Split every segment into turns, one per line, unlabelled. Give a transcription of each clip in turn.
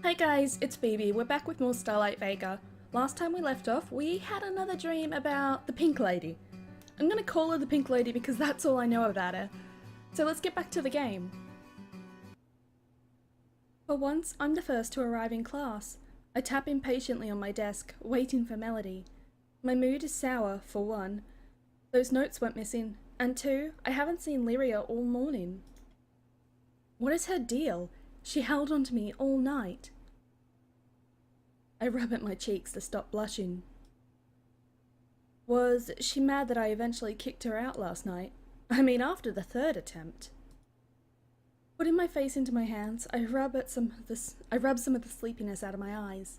Hi guys, it's Phoebe. We're back with more Starlight Vega. Last time we left off, we had another dream about the Pink Lady. I'm gonna call her the Pink Lady because that's all I know about her. So let's get back to the game. For once, I'm the first to arrive in class. I tap impatiently on my desk, waiting for Melody. My mood is sour, for one. Those notes went missing, and two, I haven't seen Lyria all morning. What is her deal? She held on to me all night. I rub at my cheeks to stop blushing. Was she mad that I eventually kicked her out last night? I mean, after the third attempt. Putting my face into my hands, I rub some of the sleepiness out of my eyes.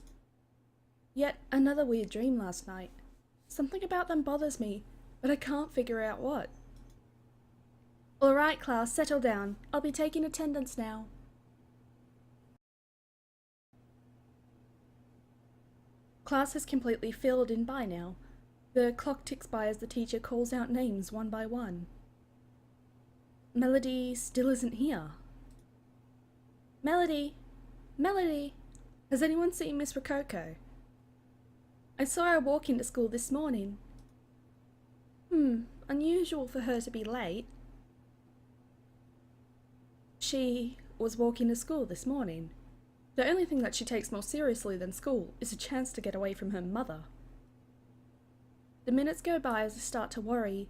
Yet another weird dream last night. Something about them bothers me, but I can't figure out what. Alright class, settle down. I'll be taking attendance now. Class has completely filled in by now. The clock ticks by as the teacher calls out names one by one. Melody still isn't here. Melody! Melody! Has anyone seen Miss Rococo? I saw her walk into school this morning. Unusual for her to be late. She was walking to school this morning. The only thing that she takes more seriously than school is a chance to get away from her mother. The minutes go by as I start to worry.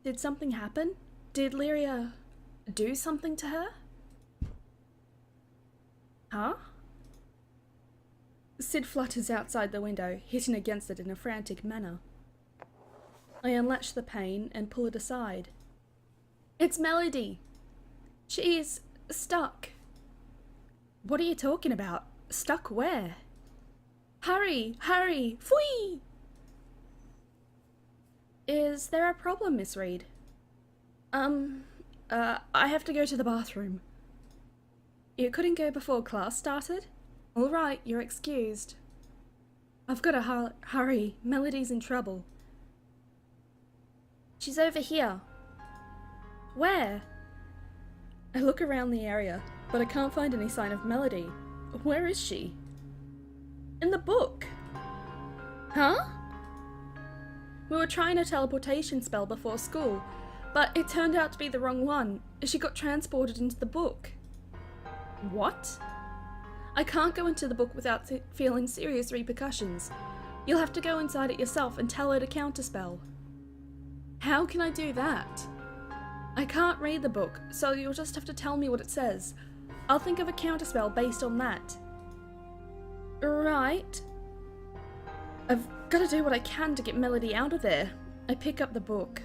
Did something happen? Did Lyria do something to her? Huh? Sid flutters outside the window, hitting against it in a frantic manner. I unlatch the pane and pull it aside. It's Melody! She's stuck. What are you talking about? Stuck where? Hurry! Hurry! Fwee! Is there a problem, Miss Reed? I have to go to the bathroom. You couldn't go before class started? Alright, you're excused. I've got to hurry. Melody's in trouble. She's over here. Where? I look around the area, but I can't find any sign of Melody. Where is she? In the book. Huh? We were trying a teleportation spell before school, but it turned out to be the wrong one. She got transported into the book. What? I can't go into the book without feeling serious repercussions. You'll have to go inside it yourself and tell her to counterspell. How can I do that? I can't read the book, so you'll just have to tell me what it says. I'll think of a counterspell based on that. Right. I've got to do what I can to get Melody out of there. I pick up the book.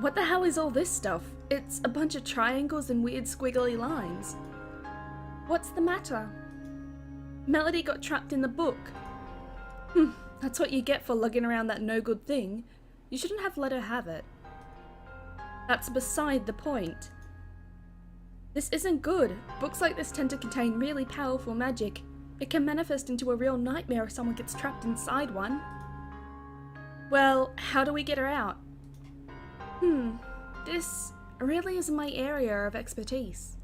What the hell is all this stuff? It's a bunch of triangles and weird squiggly lines. What's the matter? Melody got trapped in the book. That's what you get for lugging around that no good thing. You shouldn't have let her have it. That's beside the point. This isn't good. Books like this tend to contain really powerful magic. It can manifest into a real nightmare if someone gets trapped inside one. Well, how do we get her out? This really isn't my area of expertise.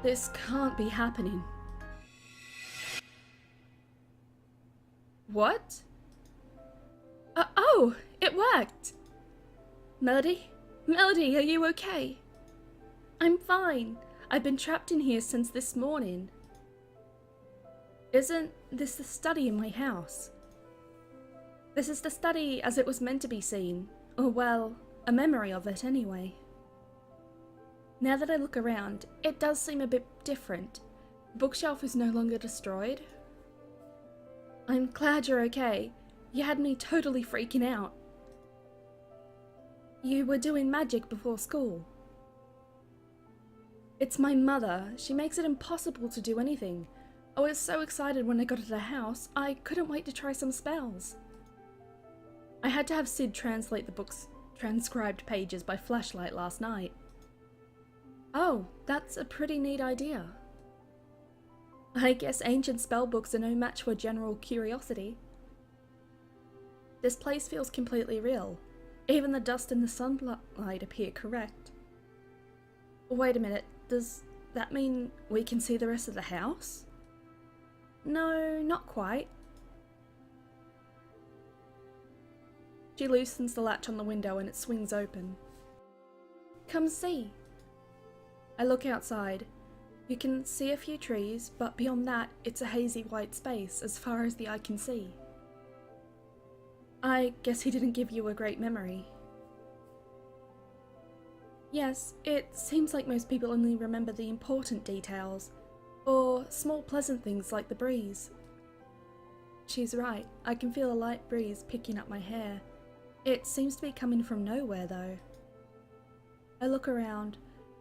This can't be happening. What? Oh, it worked! Melody? Melody, are you okay? I'm fine. I've been trapped in here since this morning. Isn't this the study in my house? This is the study as it was meant to be seen. Or well, a memory of it anyway. Now that I look around, it does seem a bit different. The bookshelf is no longer destroyed. I'm glad you're okay. You had me totally freaking out. You were doing magic before school. It's my mother. She makes it impossible to do anything. I was so excited when I got to the house, I couldn't wait to try some spells. I had to have Sid translate the book's transcribed pages by flashlight last night. Oh, that's a pretty neat idea. I guess ancient spellbooks are no match for general curiosity. This place feels completely real. Even the dust and the sunlight appear correct. Wait a minute, does that mean we can see the rest of the house? No, not quite. She loosens the latch on the window and it swings open. Come see. I look outside. You can see a few trees, but beyond that, it's a hazy white space as far as the eye can see. I guess he didn't give you a great memory. Yes, it seems like most people only remember the important details, or small pleasant things like the breeze. She's right, I can feel a light breeze picking up my hair. It seems to be coming from nowhere though. I look around.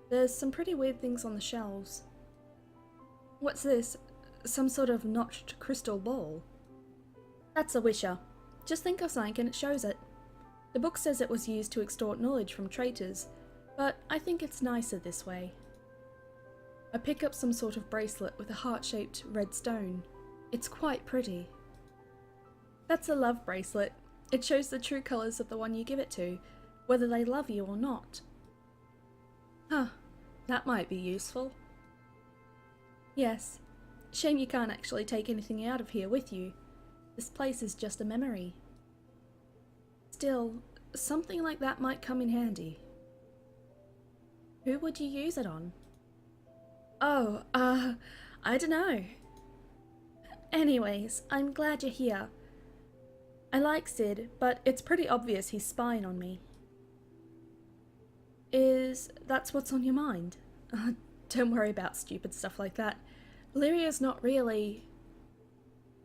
There's some pretty weird things on the shelves. What's this? Some sort of notched crystal ball? That's a wisher. Just think of something and it shows it. The book says it was used to extort knowledge from traitors, but I think it's nicer this way. I pick up some sort of bracelet with a heart-shaped red stone. It's quite pretty. That's a love bracelet. It shows the true colours of the one you give it to, whether they love you or not. Huh, that might be useful. Yes. Shame you can't actually take anything out of here with you. This place is just a memory. Still, something like that might come in handy. Who would you use it on? Oh, I dunno. Anyways, I'm glad you're here. I like Sid, but it's pretty obvious he's spying on me. That's what's on your mind? Don't worry about stupid stuff like that. Lyria's not really...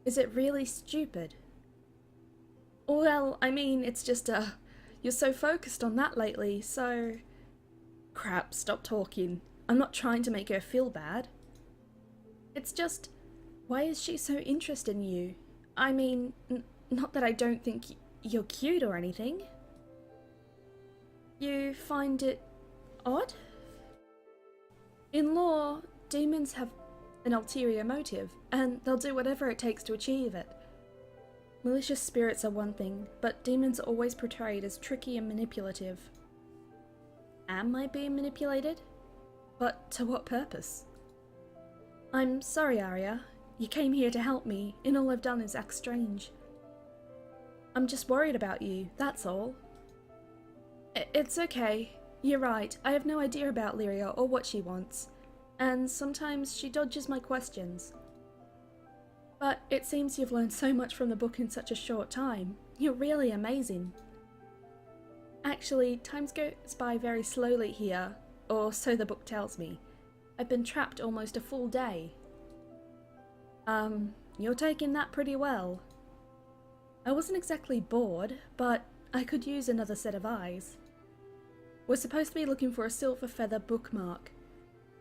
Is it really stupid? Well, I mean, it's just, you're so focused on that lately, so... Crap, stop talking. I'm not trying to make her feel bad. It's just, why is she so interested in you? I mean, not that I don't think you're cute or anything. You find it odd? In law, demons have an ulterior motive, and they'll do whatever it takes to achieve it. Malicious spirits are one thing, but demons are always portrayed as tricky and manipulative. Am I being manipulated? But to what purpose? I'm sorry, Aria. You came here to help me, and all I've done is act strange. I'm just worried about you, that's all. It's okay. You're right, I have no idea about Lyria or what she wants, and sometimes she dodges my questions. But it seems you've learned so much from the book in such a short time. You're really amazing. Actually, time goes by very slowly here, or so the book tells me. I've been trapped almost a full day. You're taking that pretty well. I wasn't exactly bored, but I could use another set of eyes. We're supposed to be looking for a silver feather bookmark.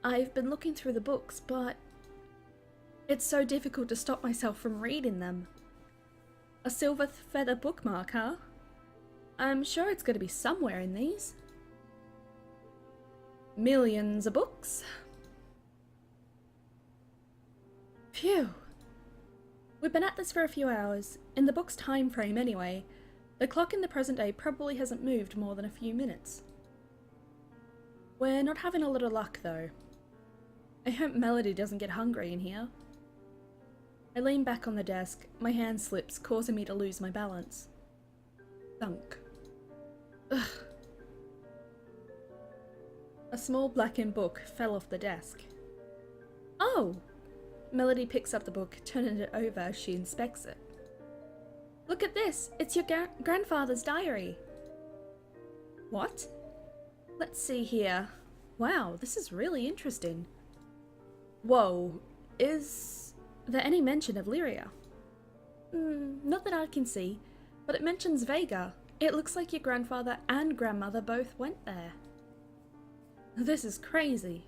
I've been looking through the books, but it's so difficult to stop myself from reading them. A silver feather bookmark, huh? I'm sure it's going to be somewhere in these. Millions of books. Phew. We've been at this for a few hours, in the book's time frame anyway. The clock in the present day probably hasn't moved more than a few minutes. We're not having a lot of luck though. I hope Melody doesn't get hungry in here. I lean back on the desk, my hand slips, causing me to lose my balance. Thunk. Ugh. A small blackened book fell off the desk. Oh! Melody picks up the book, turning it over as she inspects it. Look at this! It's your grandfather's diary! What? Let's see here. Wow, this is really interesting. Whoa, is there any mention of Lyria? Not that I can see, but it mentions Vega. It looks like your grandfather and grandmother both went there. This is crazy.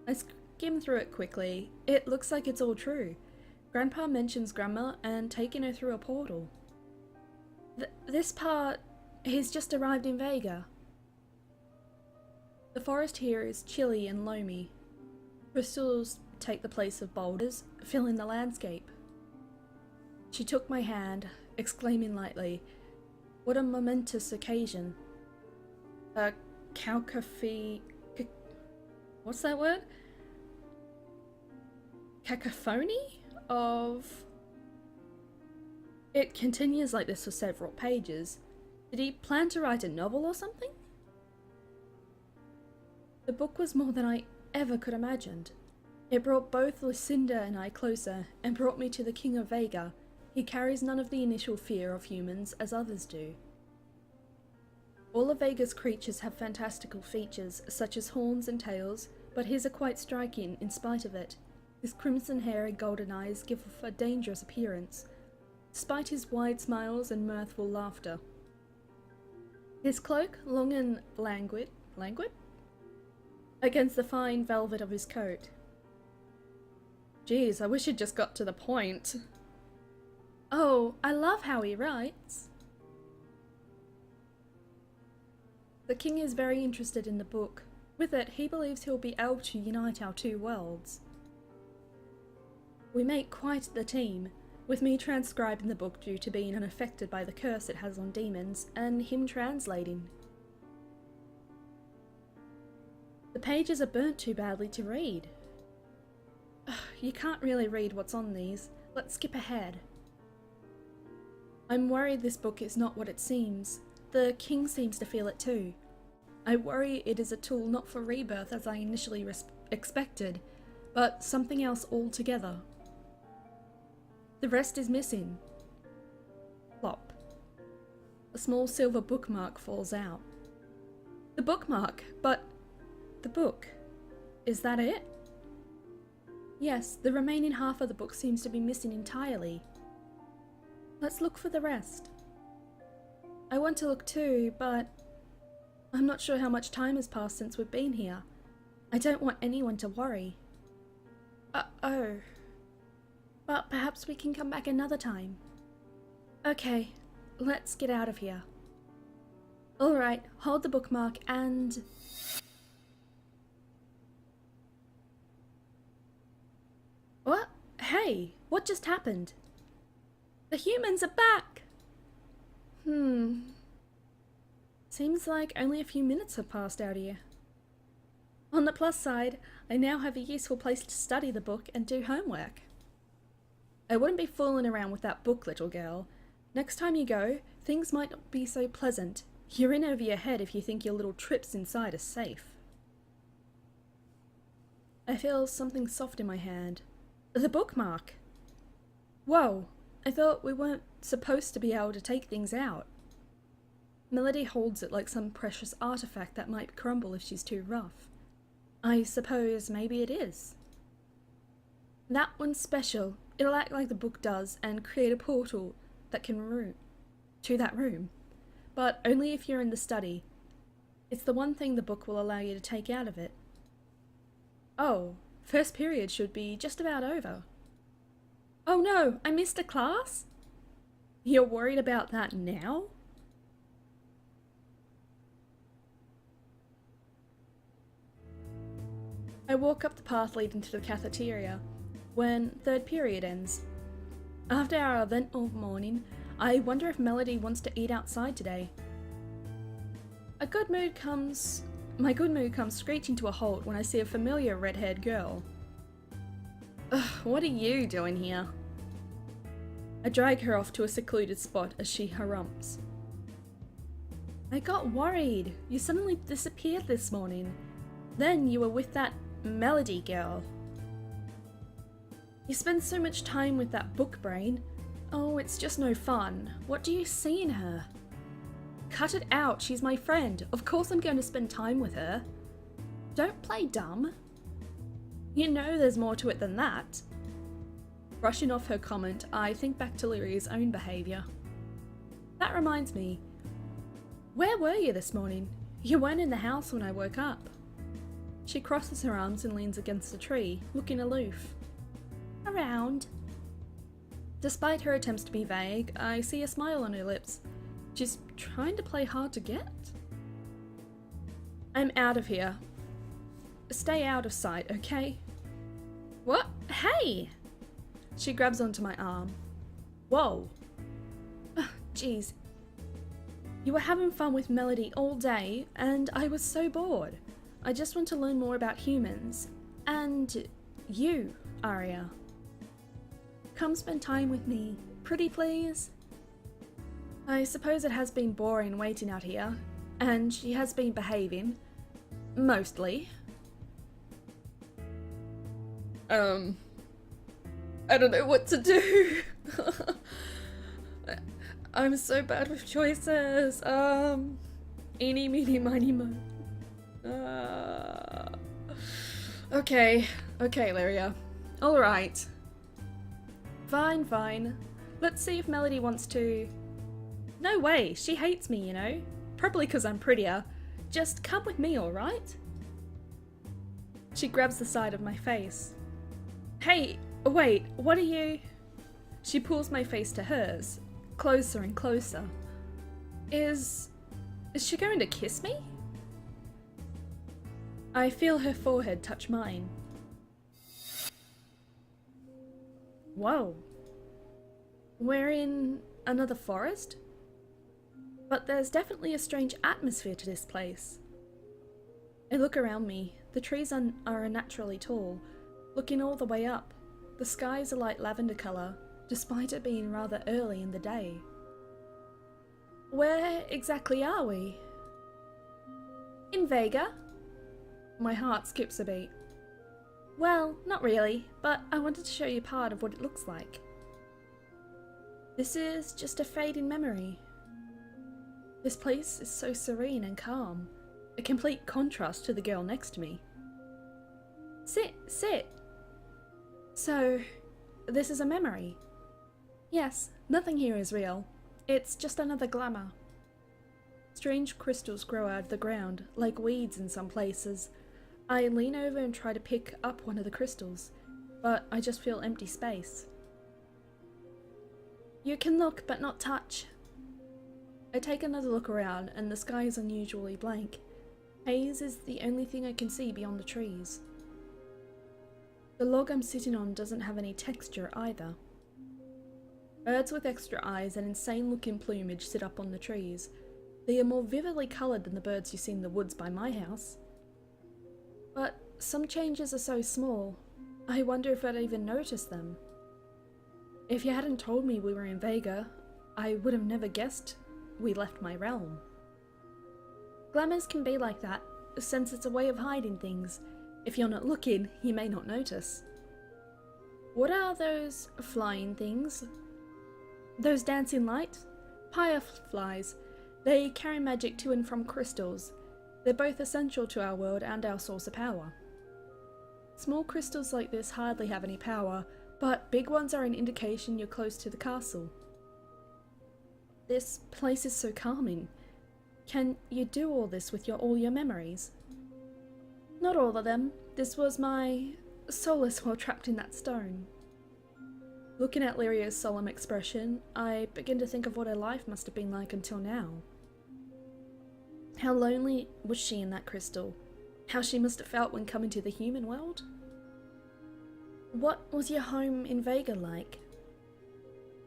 I skim through it quickly. It looks like it's all true. Grandpa mentions Grandma and taking her through a portal. This part, he's just arrived in Vega. The forest here is chilly and loamy. Crystals take the place of boulders, filling the landscape. She took my hand, exclaiming lightly, "What a momentous occasion. A what's that word? Cacophony of... It continues like this for several pages. Did he plan to write a novel or something? The book was more than I ever could imagined. It brought both Lucinda and I closer, and brought me to the King of Vega. He carries none of the initial fear of humans as others do. All of Vega's creatures have fantastical features, such as horns and tails, but his are quite striking in spite of it. His crimson hair and golden eyes give off a dangerous appearance, despite his wide smiles and mirthful laughter. His cloak, long and languid, against the fine velvet of his coat. Geez, I wish he'd just got to the point. Oh, I love how he writes. The king is very interested in the book. With it, he believes he'll be able to unite our two worlds. We make quite the team, with me transcribing the book due to being unaffected by the curse it has on demons, and him translating. The pages are burnt too badly to read. You can't really read what's on these. Let's skip ahead. I'm worried this book is not what it seems. The king seems to feel it too. I worry it is a tool not for rebirth as I initially expected, but something else altogether. The rest is missing. Plop. A small silver bookmark falls out. The bookmark, but the book. Is that it? Yes, the remaining half of the book seems to be missing entirely. Let's look for the rest. I want to look too, but I'm not sure how much time has passed since we've been here. I don't want anyone to worry. Oh. But perhaps we can come back another time. Okay, let's get out of here. Alright, hold the bookmark and... What? Hey, what just happened? The humans are back! Seems like only a few minutes have passed out here. On the plus side, I now have a useful place to study the book and do homework. I wouldn't be fooling around with that book, little girl. Next time you go, things might not be so pleasant. You're in over your head if you think your little trips inside are safe. I feel something soft in my hand. The bookmark! Whoa, I thought we weren't supposed to be able to take things out. Melody holds it like some precious artifact that might crumble if she's too rough. I suppose maybe it is. That one's special. It'll act like the book does and create a portal that can route to that room. But only if you're in the study. It's the one thing the book will allow you to take out of it. Oh, first period should be just about over. Oh no, I missed a class? You're worried about that now? I walk up the path leading to the cafeteria when third period ends. After our eventful morning, I wonder if Melody wants to eat outside today. My good mood comes screeching to a halt when I see a familiar red-haired girl. Ugh, what are you doing here? I drag her off to a secluded spot as she harumphs. I got worried. You suddenly disappeared this morning. Then you were with that Melody girl. You spend so much time with that book brain. Oh, it's just no fun. What do you see in her? Cut it out, she's my friend. Of course I'm going to spend time with her. Don't play dumb. You know there's more to it than that. Brushing off her comment, I think back to Lyria's own behaviour. That reminds me. Where were you this morning? You weren't in the house when I woke up. She crosses her arms and leans against a tree, looking aloof. Around. Despite her attempts to be vague, I see a smile on her lips. She's trying to play hard to get. I'm out of here. Stay out of sight, okay? What? Hey! She grabs onto my arm. Whoa. Jeez. You were having fun with Melody all day, and I was so bored. I just want to learn more about humans. And you, Aria. Come spend time with me, pretty please? I suppose it has been boring waiting out here, and she has been behaving. Mostly. I don't know what to do. I'm so bad with choices. Eeny, meeny, miny, mo. Okay, Lyria. Alright. Fine. Let's see if Melody wants to... No way, she hates me, you know? Probably because I'm prettier. Just come with me, alright? She grabs the side of my face. Hey, wait, what are you... She pulls my face to hers, closer and closer. Is she going to kiss me? I feel her forehead touch mine. Whoa. We're in another forest? But there's definitely a strange atmosphere to this place. I look around me. The trees are unnaturally tall. Looking all the way up, the sky is a light lavender colour, despite it being rather early in the day. Where exactly are we? In Vega? My heart skips a beat. Well, not really, but I wanted to show you part of what it looks like. This is just a fading memory. This place is so serene and calm, a complete contrast to the girl next to me. Sit. So, this is a memory? Yes, nothing here is real. It's just another glamour. Strange crystals grow out of the ground, like weeds in some places. I lean over and try to pick up one of the crystals, but I just feel empty space. You can look, but not touch. I take another look around, and the sky is unusually blank. Haze is the only thing I can see beyond the trees. The log I'm sitting on doesn't have any texture either. Birds with extra eyes and insane-looking plumage sit up on the trees. They are more vividly coloured than the birds you see in the woods by my house. But some changes are so small, I wonder if I'd even noticed them. If you hadn't told me we were in Vega, I would have never guessed we left my realm. Glamours can be like that, since it's a way of hiding things. If you're not looking, you may not notice. What are those flying things? Those dancing lights? Fireflies. They carry magic to and from crystals. They're both essential to our world and our source of power. Small crystals like this hardly have any power, but big ones are an indication you're close to the castle. This place is so calming. Can you do all this with all your memories? Not all of them. This was my solace while trapped in that stone. Looking at Lyria's solemn expression, I begin to think of what her life must have been like until now. How lonely was she in that crystal? How she must have felt when coming to the human world? What was your home in Vega like?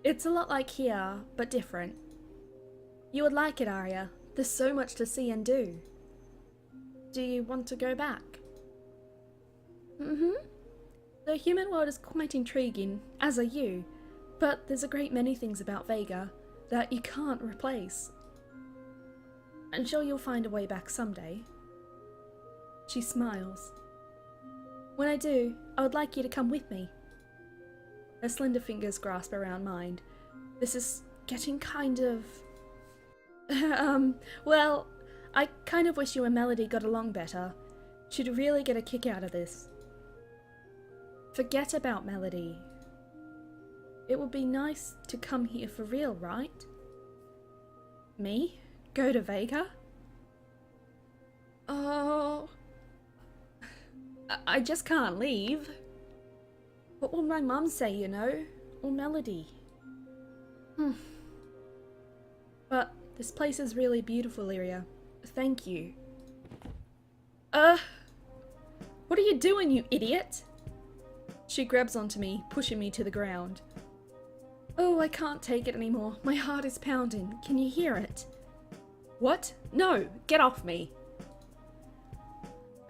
It's a lot like here, but different. You would like it, Aria. There's so much to see and do. Do you want to go back? The human world is quite intriguing, as are you, but there's a great many things about Vega that you can't replace. I'm sure you'll find a way back someday. She smiles. When I do, I would like you to come with me. Her slender fingers grasp around mine. This is getting kind of... well, I kind of wish you and Melody got along better. She'd really get a kick out of this. Forget about Melody. It would be nice to come here for real, right? Me? Go to Vega? Oh... I just can't leave. What will my mum say, you know? Or Melody? But this place is really beautiful, Lyria. Thank you. What are you doing, you idiot? She grabs onto me, pushing me to the ground. Oh, I can't take it anymore. My heart is pounding. Can you hear it? What? No! Get off me!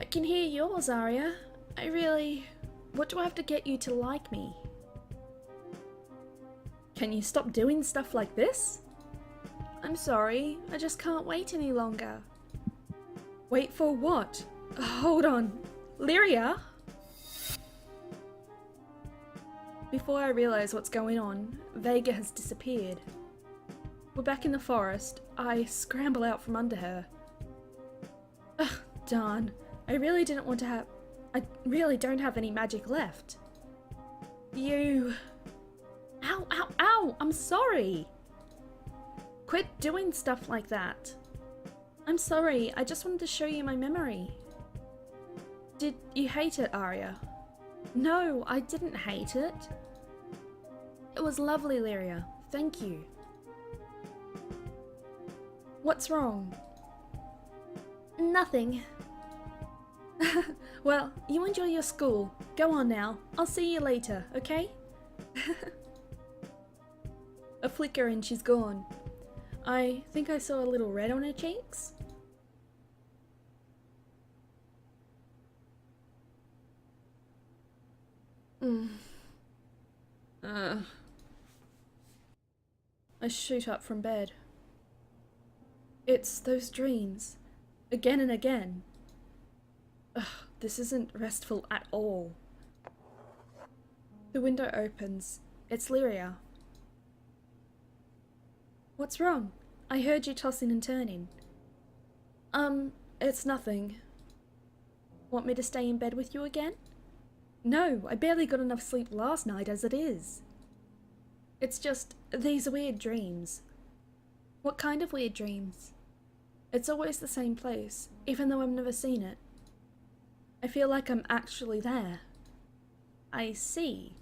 I can hear yours, Aria. What do I have to get you to like me? Can you stop doing stuff like this? I'm sorry, I just can't wait any longer. Wait for what? Hold on. Lyria? Before I realise what's going on, Vega has disappeared. We're back in the forest. I scramble out from under her. Ugh, darn. I really don't have any magic left. You... Ow, ow, ow! I'm sorry! Quit doing stuff like that. I'm sorry, I just wanted to show you my memory. Did you hate it, Aria? No, I didn't hate it. It was lovely, Lyria. Thank you. What's wrong? Nothing. Well, you enjoy your school. Go on now. I'll see you later, okay? A flicker and she's gone. I think I saw a little red on her cheeks. I shoot up from bed. It's those dreams. Again and again. Ugh, this isn't restful at all. The window opens. It's Lyria. What's wrong? I heard you tossing and turning. It's nothing. Want me to stay in bed with you again? No, I barely got enough sleep last night as it is. It's just these weird dreams. What kind of weird dreams? It's always the same place, even though I've never seen it. I feel like I'm actually there. I see.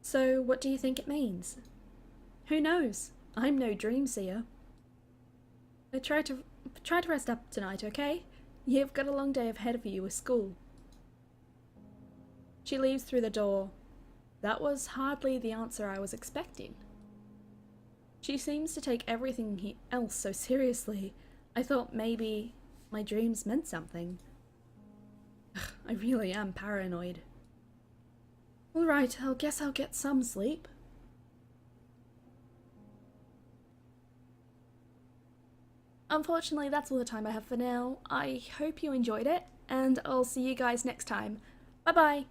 So what do you think it means? Who knows? I'm no dream seer. Try to rest up tonight, okay? You've got a long day ahead of you with school. She leaves through the door. That was hardly the answer I was expecting. She seems to take everything else so seriously. I thought maybe my dreams meant something. I really am paranoid. Alright, I guess I'll get some sleep. Unfortunately, that's all the time I have for now. I hope you enjoyed it, and I'll see you guys next time. Bye bye!